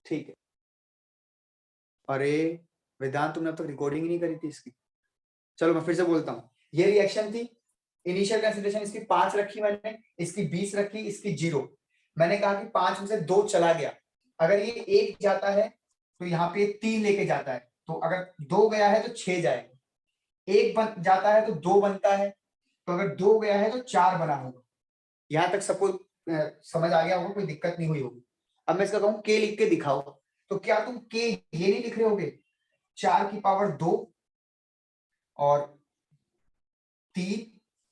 ठीक है। अरे वेदांत, तुमने अब तक रिकॉर्डिंग ही नहीं करी थी इसकी। चलो मैं फिर से बोलता हूँ, ये रिएक्शन थी, इनिशियल कंसिडरेशन इसकी 5 रखी मैंने, इसकी 20 रखी, इसकी 0। मैंने कहा कि 5 में से 2 चला गया, अगर ये 1 जाता है तो यहाँ पे 3 लेके जाता है, तो अगर 2 गया है तो 6 जाएगा, 1 बन जाता है तो 2 बनता है, तो अगर 2 गया है तो 4 बना होगा। यहाँ तक सबको समझ आ गया होगा, कोई दिक्कत नहीं हुई होगी। अब मैं इसका कहूँ के लिख के दिखाओ, तो क्या तुम के ये नहीं लिख रहे होगे, 4 की पावर 2 और 3,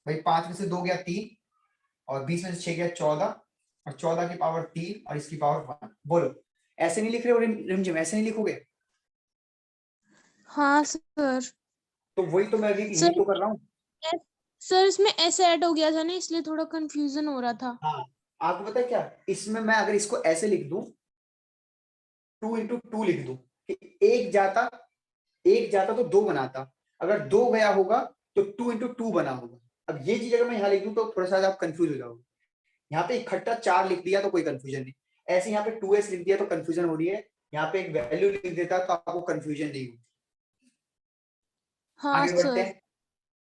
भाई 5 में से 2 गया 3, और 20 में से 6 गया 14, और 14 की पावर 3 और इसकी पावर 1। बोलो, ऐसे नहीं लिख रहे हो रिमझिम, ऐसे नहीं लिखोगे? हाँ सर। तो वही तो मैं अभी यही सर तो कर रहा हूँ। सर इसमें एस ऐड हो गया था ना, इसलिए थोड़ा कंफ्यूजन हो रहा था। हाँ, आपको पता है क्या, इसमें मैं अगर इसको ऐसे लिख दूं, 2 into 2 लिख दूं कि एक जाता तो 2 बनाता, अगर 2 गया होगा तो 2 into 2 बना होगा। अब ये चीज अगर मैं यहाँ लिख दूं तो थोड़ा सा आप कंफ्यूज हो जाओगे। यहाँ पे इकट्ठा 4 लिख दिया तो कोई कंफ्यूजन नहीं, ऐसे यहाँ पे 2s लिख दिया तो कंफ्यूजन हो रही है, यहाँ पे एक वैल्यू लिख देता तो आपको कंफ्यूजन नहीं होती। हाँ आगे बढ़ते सर। हैं,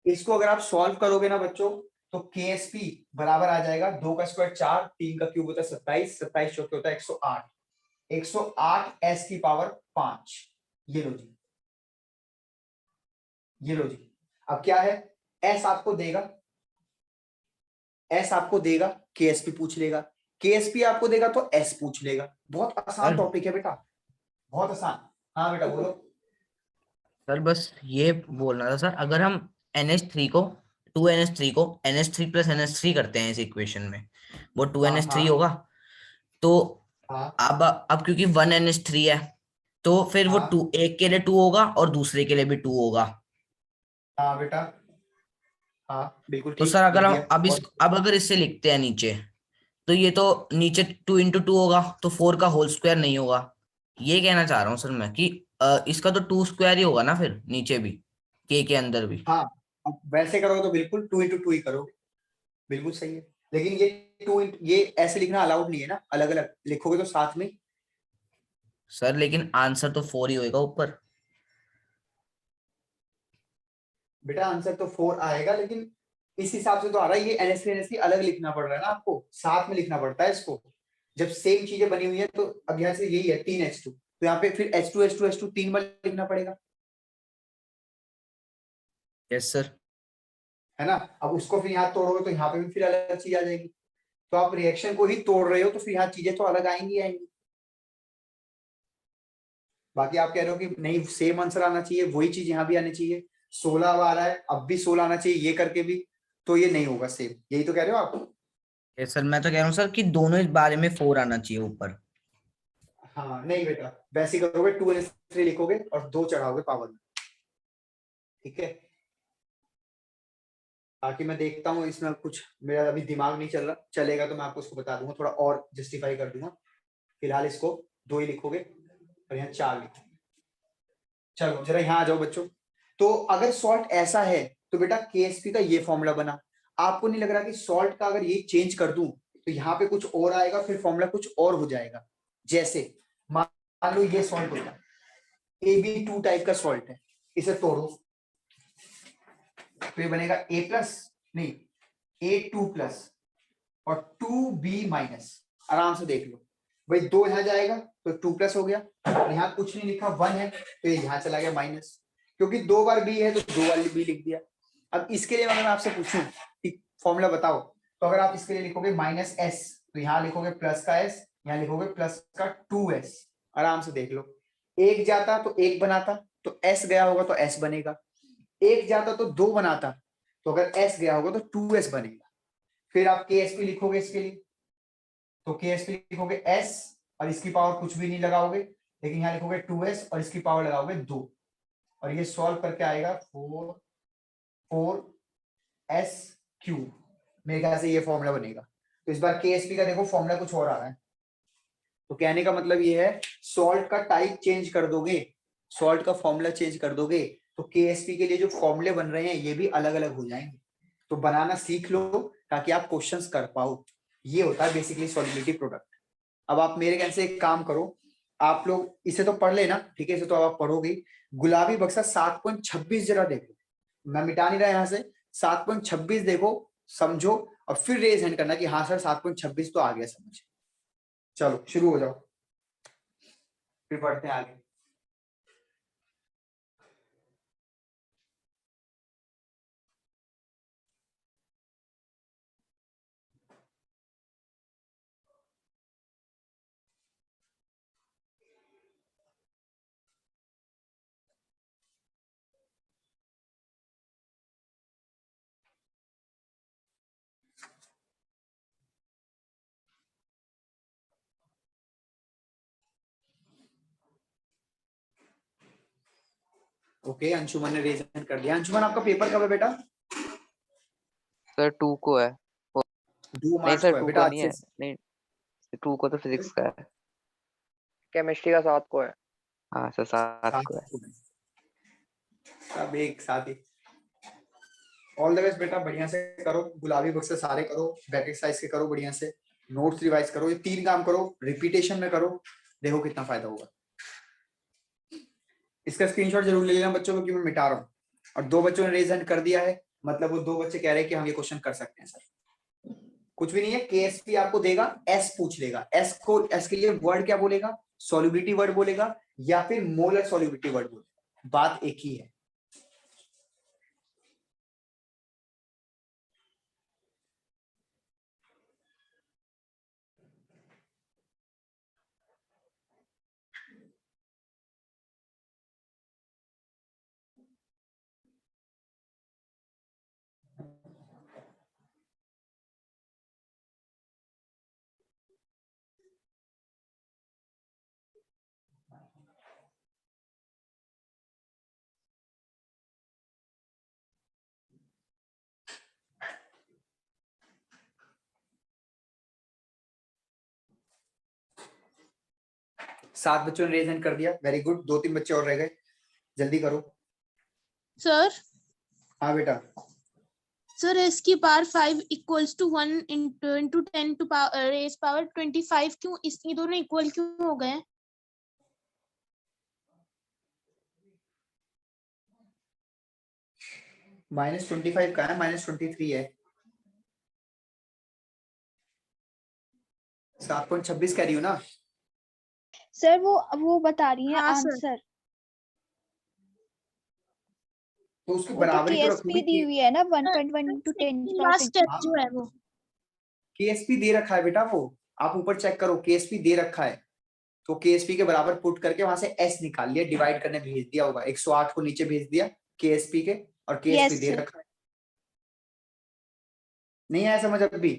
इसको अगर आप सॉल्व करोगे ना बच्चों, तो KSP बराबर आ जाएगा 2 का स्क्वायर 4, 3 का क्यूब होता है 27, 27 चौके होता है 108, 108 s की पावर 5। ये लो जी, ये लो जी। अब क्या है, s आपको देगा, s आपको देगा, KSP पूछ लेगा, KSP आपको देगा तो s पूछ लेगा। बहुत आसान टॉपिक है बेटा, बहुत आसान। हाँ बेटा बोलो। सर बस ये बोलना था सर, अगर हम NH3 को 2NH3 को NH3 प्लस NH3 करते हैं इस इक्वेशन में, वो 2NH3 होगा। तो अब क्योंकि 1NH3 है, तो फिर वो 2, एक के लिए 2 होगा और दूसरे के लिए भी 2 होगा। हाँ बेटा, हाँ बिल्कुल तो ठीक सर अगर लिख हम दिया। अब अगर इससे लिखते हैं नीचे, तो ये तो नीचे 2 into 2 होगा, तो 4 का होल स्क्वायर नहीं होगा। ये कहना चाह रहा हूँ सर मैं कि इसका तो 2 स्क्वायर ही होगा ना फिर नीचे भी, के अंदर भी। हाँ, अब वैसे करोगे तो बिल्कुल 2 into 2 ही करोगे, बिल्कुल सही है, लेकिन ये ऐसे लिखना अलाउड नहीं है ना, अलग अलग लिखोगे तो साथ में। सर लेकिन आंसर तो 4 ही होएगा ऊपर। बेटा आंसर तो 4 आएगा, लेकिन इस हिसाब से तो आ रहा है, ये NH3 अलग लिखना पड़ रहा है ना आपको, साथ में लिखना पड़ता है इसको, जब सेम चीजें बनी हुई है। तो अब यहाँ से यही है 3H2, तो यहाँ पे फिर H2 3 बार लिखना पड़ेगा, यस सर। है ना। अब उसको फिर यहाँ तोड़ोगे तो यहाँ पे भी फिर अलग चीज आ जाएगी, तो आप रिएक्शन को ही तोड़ रहे हो तो फिर यहाँ चीजें तो अलग आएंगी आएंगी। बाकी आप कह रहे हो कि नहीं सेम आंसर आना चाहिए, वही चीज यहाँ भी आनी चाहिए, 16 अब आ रहा है, अब भी 16 आना चाहिए ये करके भी, तो ये नहीं होगा सेम, यही तो कह रहे हो आप। यस सर, मैं तो कह रहा हूँ सर कि दोनों इस बारे में 4 आना चाहिए ऊपर। हाँ नहीं बेटा, वैसे ही करोगे, 2NH3 लिखोगे और 2 चढ़ाओगे पावर में, ठीक है। बाकी मैं देखता हूँ इसमें कुछ, मेरा अभी दिमाग नहीं चल रहा, चलेगा तो मैं आपको उसको बता दूंगा, थोड़ा और जस्टिफाई कर दूंगा। फिलहाल इसको 2 ही लिखोगे और यहाँ 4 लिखोगे। चलो जरा यहाँ आ जाओ बच्चों। तो अगर सॉल्ट ऐसा है तो बेटा KSP का ये फॉर्मूला बना, आपको नहीं लग रहा कि सॉल्ट का अगर ये चेंज कर दूं तो यहाँ पे कुछ और आएगा, फिर फॉर्मूला कुछ और हो जाएगा। जैसे मान लो ये सॉल्ट होता है, AB2 टाइप का सॉल्ट है, इसे तोड़ो तो ये बनेगा A प्लस, नहीं A2 प्लस और 2B माइनस। आराम से देख लो भाई, 2 यहाँ जाएगा तो 2 प्लस हो गया, और यहाँ कुछ नहीं लिखा 1 है तो ये यहाँ चला गया माइनस, क्योंकि 2 बार B है तो 2 बार B लिख दिया। अब इसके लिए अगर मैं आपसे पूछूं कि फॉर्मूला बताओ, तो अगर आप इसके लिए लिखोगे -S, तो यहाँ लिखोगे प्लस का S, यहाँ लिखोगे प्लस का 2S। आराम से देख लो, एक जाता तो एक बनाता, तो S गया होगा तो S बनेगा, एक जाता तो 2 बनाता, तो अगर S गया होगा तो 2S बनेगा। फिर आप KSP लिखोगे इसके लिए, तो KSP लिखोगे S और इसकी पावर कुछ भी नहीं लगाओगे, लेकिन यहाँ लिखोगे 2S और इसकी पावर लगाओगे 2, और ये सॉल्व करके आएगा 4S क्यूब। मेरे ख्याल से ये फॉर्मूला बनेगा। तो इस बार KSP का देखो फॉर्मूला कुछ और आ रहा है, तो कहने का मतलब ये है, सॉल्ट का टाइप चेंज कर दोगे, सॉल्ट का फॉर्मूला चेंज कर दोगे, तो KSP के लिए जो फॉर्मूले बन रहे हैं ये भी अलग अलग हो जाएंगे। तो बनाना सीख लो ताकि आप क्वेश्चंस कर पाओ, ये होता है बेसिकली सॉल्युबिलिटी प्रोडक्ट। अब आप मेरे कहने से एक काम करो, आप लोग इसे तो पढ़ लेना, ठीक है, इसे तो आप पढ़ोगे। गुलाबी बक्सा 7.26 जरा देखो, मैं मिटा नहीं रहा यहाँ से, 7.26 देखो, समझो, और फिर रेज हैंड करना कि हाँ सर 7.26 तो आ गया समझ। चलो शुरू हो जाओ, फिर पढ़ते हैं आगे। ओके, अंशुमन ने रेज हैंड कर दिया। अंशुमन आपका पेपर कब है बेटा? सर 2 को है। 2 नहीं मार्च सर को है 2 बेटा। को आज नहीं से है, नहीं 2 को तो फिजिक्स का है। केमिस्ट्री का 7 को है। हाँ सर 7 को है। सब एक साथ ही। ऑल द बेस्ट बेटा, बढ़िया से करो, गुलाबी बुक से सारे करो, बैक एक्सरसाइज के करो, बढ़िया से नोट्स रिवाइज करो, ये 3 काम करो, रिपीटेशन में करो, देखो कितना फायदा होगा। इसका स्क्रीनशॉट जरूर ले लेना बच्चों को, कि मैं मिटा रहा हूँ। और 2 बच्चों ने रेज हैंड कर दिया है, मतलब वो 2 बच्चे कह रहे हैं कि हम ये क्वेश्चन कर सकते हैं सर। कुछ भी नहीं है, केएसपी आपको देगा, एस पूछ लेगा, एस के लिए वर्ड क्या बोलेगा? सॉल्युबिलिटी वर्ड बोलेगा या फिर मोलर सॉल्युबिलिटी वर्ड बोलेगा, बात एक ही है। सात बच्चों ने रेज हैंड कर दिया, वेरी गुड। 2-3 बच्चे और रह गए, जल्दी करो। सर हाँ बेटा। सर s की power 5 equals to 1 into 10 to raise power 25 क्यों इसकी दोनों इक्वल क्यों हो गए? -25 का है, -23 है। 7.26 कह रही हूँ ना सर, वो बता रही है हाँ सर। आंसर। तो उसकी वो तो बराबरी तो केएसपी दी रखोगी। हुई है ना 1.1 into 10 to power last step 25। जो है वो केएसपी दे रखा है बेटा, वो आप ऊपर चेक करो, केएसपी दे रखा है, तो केएसपी के बराबर पुट करके वहां से एस निकाल लिया, डिवाइड करने भेज दिया होगा, 108 को नीचे भेज दिया केएसपी के, और केएसपी Yes, दे sir. रखा है। नहीं आया समझ अभी?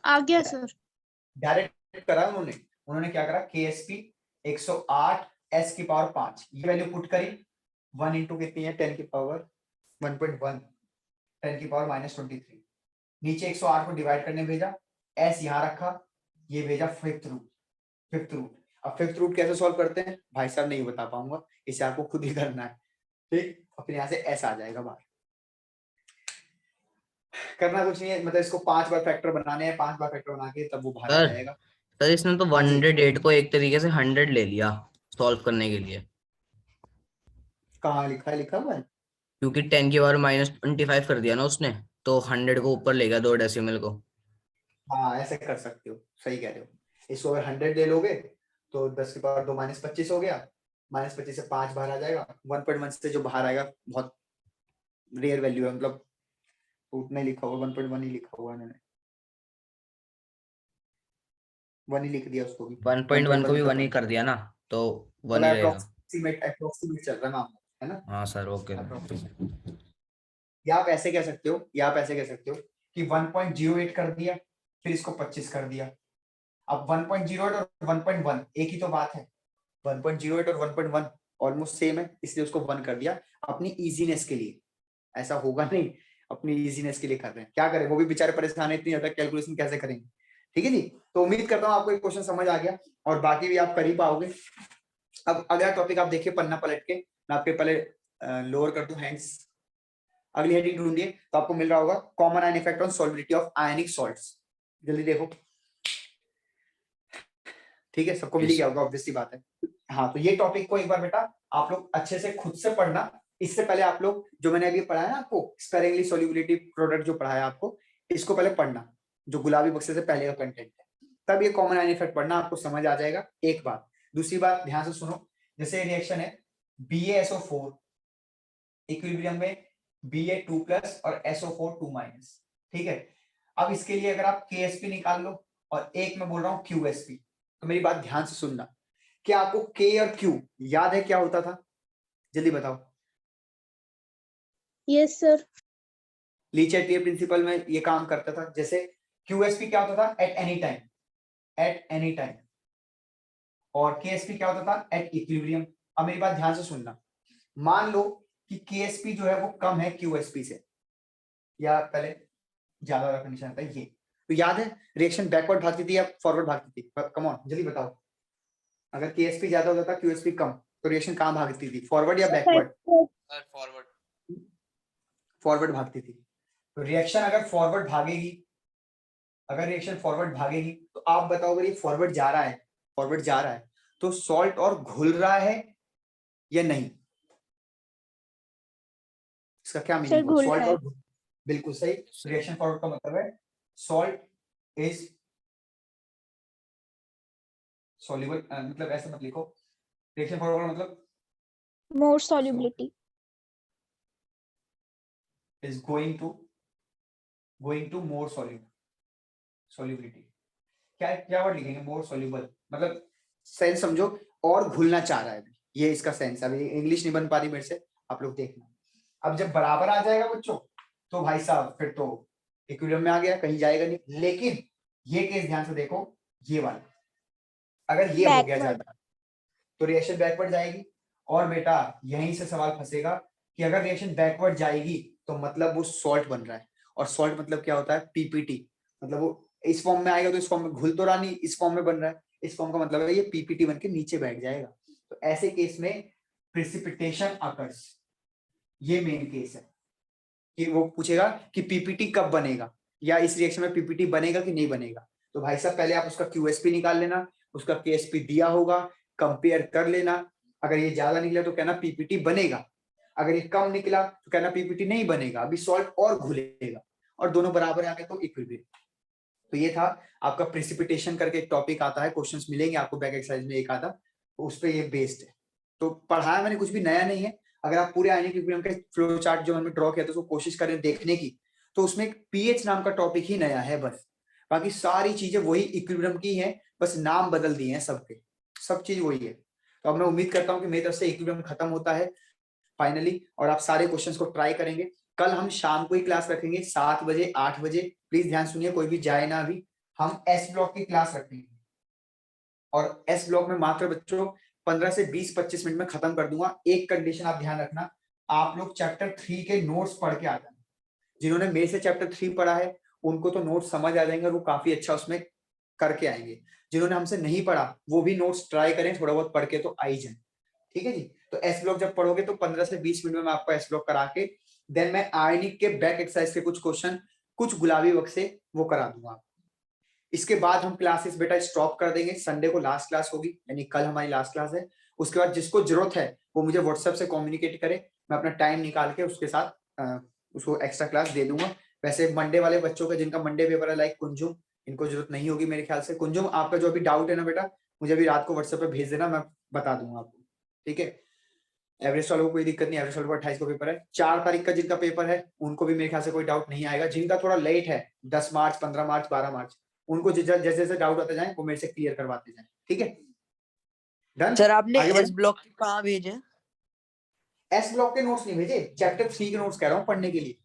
आ गया सर। डायरेक्ट करा उन्होंने क्या करा, केएसपी 108 एस की पावर 5, ये वैल्यू पुट करी, 1 इंटू कितनी है, 10 की पावर 1.1, 10 की पावर -23, नीचे 108 को डिवाइड करने भेजा, एस यहाँ रखा, ये भेजा फिफ्थ रूट। अब फिफ्थ रूट कैसे सॉल्व करते हैं भाई साहब, नहीं बता पाऊंगा, इसे आपको खुद ही करना है, ठीक। और फिर यहाँ से एस आ जाएगा बाहर, करना कुछ नहीं है, मतलब इसको 5 बार फैक्टर बनाने हैं, 5 बार फैक्टर बना के तब वो बाहर आ सर जाएगा। सर इसने तो हाँ जी। 108 को एक तरीके से 100 ले लिया सॉल्व करने के लिए, कहाँ लिखा हुआ है? क्योंकि 10 की पावर -25 कर दिया ना उसने, तो 100 को ऊपर ले गया 2 डेसिमल को। हाँ ऐसे कर सकते हो, सही कह रहे हो। इसको अगर 100 ले लोगे तो 10 की पावर 2 -25 हो गया, -25 से 5 बाहर आ जाएगा, 1.1 से जो बाहर आएगा बहुत रेयर वैल्यू है, मतलब उतना ही लिखा हुआ, 1.1 ही लिखा हुआ इन्होंने, 1 ही लिख दिया उसको भी, 1.1 को भी 1 ही मतलब कर दिया ना, तो 1 ही रहेगा। अप्रोक्सीमेट चल रहा नाम है ना। हाँ सर ओके। या आप ऐसे कह सकते हो, कि 1.08 कर दिया, फिर इसको 25 कर दिया। अब 1.08 और 1.1 एक ही तो बात है, 1.08 और 1.1 ऑलमोस्ट सेम है, इसलिए उसको 1 कर दिया अपनी इजीनेस के लिए। ऐसा होगा नहीं, अपनी इजीनेस के लिए कर रहे हैं, क्या करें, वो भी बेचारे परेशान है, इतनी ज्यादा कैलकुलेशन कैसे करेंगे, ठीक है जी। तो उम्मीद करता हूँ आपको ये क्वेश्चन समझ आ गया, और बाकी भी आप कर ही पाओगे। अब अगला टॉपिक आप देखिए, पन्ना पलट के, मैं आपके पहले लोअर कर दूं हैंड्स, अगली हेडिंग ढूंढिए, तो आपको मिल रहा होगा common ion effect on solubility of ionic salts. जल्दी देखो, ठीक है, सबको मिल गया होगा, ऑब्वियसली बात है। हाँ, तो ये टॉपिक को एक बार बेटा आप लोग अच्छे से खुद से पढ़ना। इससे पहले आप लोग जो मैंने अभी पढ़ाया ना आपको स्पेरिंगली सॉल्युबिलिटी प्रोडक्ट जो पढ़ाया आपको, इसको पहले पढ़ना, जो गुलाबी बक्से से पहले का कंटेंट है, तब ये कॉमन आयन इफेक्ट पढ़ना, आपको समझ आ जाएगा। एक बात। दूसरी बात ध्यान से सुनो, जैसे रिएक्शन है BaSO4 इक्विलिब्रियम में Ba2+ और SO4 2-, ठीक है। अब इसके लिए अगर आप KSP निकाल लो और एक मैं बोल रहा हूँ QSP, तो मेरी बात ध्यान से सुनना। क्या आपको K और Q याद है क्या होता था? जल्दी बताओ। Yes sir. Le Chatelier principle में ये काम करता था। जैसे QSP क्या होता था? At any time, at any time. और KSP क्या होता था? At equilibrium. अब मेरी बात ध्यान से सुनना, मान लो कि KSP जो है वो कम है QSP से, या पहले ज्यादा वाला कंडीशन आता है ये, तो याद है रिएक्शन बैकवर्ड भागती थी या फॉरवर्ड भागती थी? कम ऑन जल्दी बताओ। अगर KSP ज्यादा होता था QSP कम, तो रिएक्शन कहां भागती थी, फॉरवर्ड या बैकवर्ड? फॉरवर्ड। फॉरवर्ड भागती थी। तो रिएक्शन अगर फॉरवर्ड भागेगी, अगर रिएक्शन फॉरवर्ड भागेगी, तो आप बताओ अगर ये फॉरवर्ड जा रहा है, फॉरवर्ड जा रहा है, तो सॉल्ट और घुल रहा है या नहीं? इसका क्या मीनिंग है? सॉल्ट और, बिल्कुल सही। रिएक्शन फॉरवर्ड का मतलब है सॉल्ट इज सॉल्युबल, मतलब ऐसे मत लिखो, रिएक्शन फॉरवर्ड का मतलब more solubility. is going to more solubility। क्या वर्ड लिखेंगे? मोर soluble, मतलब सेंस समझो, और घुलना चाह रहा है, ये इसका सेंस। अभी इंग्लिश नहीं बन पा रही मेरे से, आप लोग देखना। अब जब बराबर आ जाएगा बच्चों, तो भाई साहब फिर तो इक्विलिब्रियम में आ गया, कहीं जाएगा नहीं। लेकिन ये केस ध्यान से देखो, ये वाला अगर ये हो गया ज्यादा, तो रिएक्शन बैकवर्ड जाएगी। और बेटा यहीं से सवाल फंसेगा कि अगर रिएक्शन बैकवर्ड जाएगी तो मतलब वो सॉल्ट बन रहा है, और सॉल्ट मतलब क्या होता है? PPT। मतलब वो इस फॉर्म में आएगा तो इस फॉर्म में घुल तो रहा नहीं, इस फॉर्म में बन रहा है, इस फॉर्म का मतलब है ये PPT बन के नीचे बैठ जाएगा। तो ऐसे केस में प्रेसिपिटेशन अकर्स, ये मेन केस है कि वो पूछेगा कि PPT कब बनेगा, या इस रिएक्शन में PPT बनेगा कि नहीं बनेगा। तो भाई साहब पहले आप उसका QSP निकाल लेना, उसका KSP दिया होगा, कंपेयर कर लेना। अगर ये ज्यादा निकला तो कहना PPT बनेगा, अगर ये कम निकला तो कहना PPT नहीं बनेगा, अभी सॉल्ट और घुलेगा, और दोनों बराबर आ गए तो इक्विलिब्रियम। तो ये था आपका प्रेसिपिटेशन करके एक टॉपिक आता है, क्वेश्चंस मिलेंगे आपको बैक एक्सरसाइज में एक आधा, तो उस पर ये बेस्ड है। तो पढ़ाया मैंने कुछ भी नया नहीं है। अगर आप पूरे आयनिक इक्विलिब्रियम के फ्लो चार्ट जो हमने ड्रॉ किया था उसको कोशिश करें देखने की, तो उसमें एक पीएच नाम का टॉपिक ही नया है बस, बाकी सारी चीजें वही इक्विलिब्रियम की हैं, बस नाम बदल दिए हैं सबके, सब चीज वही है। तो अब मैं उम्मीद करता हूँ कि मेरी तरफ से इक्विलिब्रियम खत्म होता है फाइनली, और आप सारे क्वेश्चंस को ट्राई करेंगे। कल हम शाम को ही क्लास रखेंगे 7 बजे 8 बजे, प्लीज ध्यान सुनिए, कोई भी जाए ना अभी। हम S ब्लॉक की क्लास रखेंगे, और S ब्लॉक में मात्र बच्चों 15 से 20-25 मिनट में खत्म कर दूंगा। एक कंडीशन आप ध्यान रखना, आप लोग चैप्टर 3 के नोट्स पढ़ के आ जाना। जिन्होंने मेरे से चैप्टर 3 पढ़ा है उनको तो नोट्स समझ आ जाएंगे और वो काफी अच्छा उसमें करके आएंगे। जिन्होंने हमसे नहीं पढ़ा वो भी नोट्स ट्राई करें, थोड़ा बहुत पढ़ के तो आ ही जाए, ठीक है जी। तो एस ब्लॉक जब पढ़ोगे तो 15 से 20 मिनट में मैं आपको एस ब्लॉक करा के देन मैं आयनिक के बैक एक्सरसाइज के कुछ क्वेश्चन कुछ गुलाबी बक्स से वो करा दूंगा। इसके बाद हम क्लासेस बेटा स्टॉप कर देंगे, संडे को लास्ट क्लास होगी, यानी कल हमारी लास्ट क्लास है। उसके बाद जिसको जरूरत है वो मुझे व्हाट्सएप से कम्युनिकेट करे, मैं अपना टाइम निकाल के उसके साथ उसको एक्स्ट्रा क्लास दे दूंगा। वैसे मंडे वाले बच्चों का जिनका मंडे पेपर है लाइक कुंजुम, इनको जरूरत नहीं होगी मेरे ख्याल से। कुंजुम आपका जो अभी डाउट है ना बेटा, मुझे अभी रात को व्हाट्सएप पे भेज देना, मैं बता दूंगा आपको, ठीक है। एवरेस्ट वालों को कोई दिक्कत नहीं, एवरेस्ट वालों को 28 को पेपर है। 4 तारीख का जिनका पेपर है उनको भी मेरे ख्याल से कोई डाउट नहीं आएगा। जिनका थोड़ा लेट है 10 मार्च 15 मार्च 12 मार्च, उनको जैसे जैसे डाउट आते जाए वो मेरे से क्लियर करवाते जाए, ठीक है। डन सर आपने आगे एस ब्लॉक के कहाँ भेजे? एस ब्लॉक के नोट्स नहीं भेजे, चैप्टर 3 के नोट्स कह रहा हूँ पढ़ने के लिए।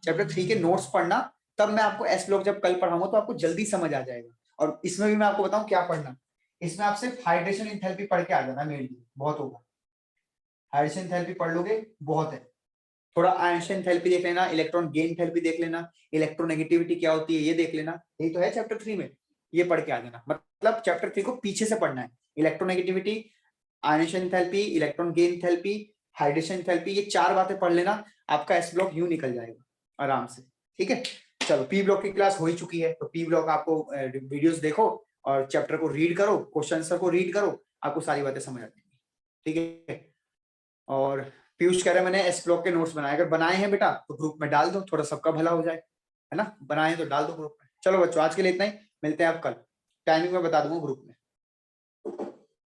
चैप्टर 3 के नोट्स पढ़ना, तब मैं आपको एस ब्लॉक जब कल पढ़ाऊंगा तो आपको जल्दी समझ आ जाएगा। और इसमें भी मैं आपको बताऊं क्या पढ़ना, इसमें आप सिर्फ हाइड्रेशन एंथैल्पी पढ़ के आ जाना, मेरे लिए बहुत होगा। हाइड्रेशन एंथैल्पी पढ़ लोगे बहुत है। थोड़ा आयनिक एंथैल्पी देख लेना, इलेक्ट्रॉन गेन एंथैल्पी देख लेना, इलेक्ट्रोनेगेटिविटी क्या होती है ये देख लेना, यही तो है चैप्टर 3 में, ये पढ़ के आ जाना। मतलब चैप्टर 3 को पीछे से पढ़ना है। Electronegativity, ionic enthalpy, electron gain enthalpy, hydration enthalpy, ये 4 बातें पढ़ लेना, आपका एस ब्लॉक यूं निकल जाएगा आराम से, ठीक है। चलो पी ब्लॉक की क्लास हो ही चुकी है, तो पी ब्लॉक आपको वीडियोस देखो और चैप्टर को रीड करो, क्वेश्चन आंसर को रीड करो, आपको सारी बातें समझ आ जाएंगी, ठीक है। और पीयूष कह रहा है मैंने एस ब्लॉक के नोट्स बनाए, अगर बनाए हैं बेटा तो ग्रुप में डाल दो, थोड़ा सबका भला हो जाए, है ना, बनाए हैं तो डाल दो ग्रुप में। चलो बच्चों आज के लिए इतना ही, मिलते हैं आप कल, टाइमिंग में बता दूंगा ग्रुप में।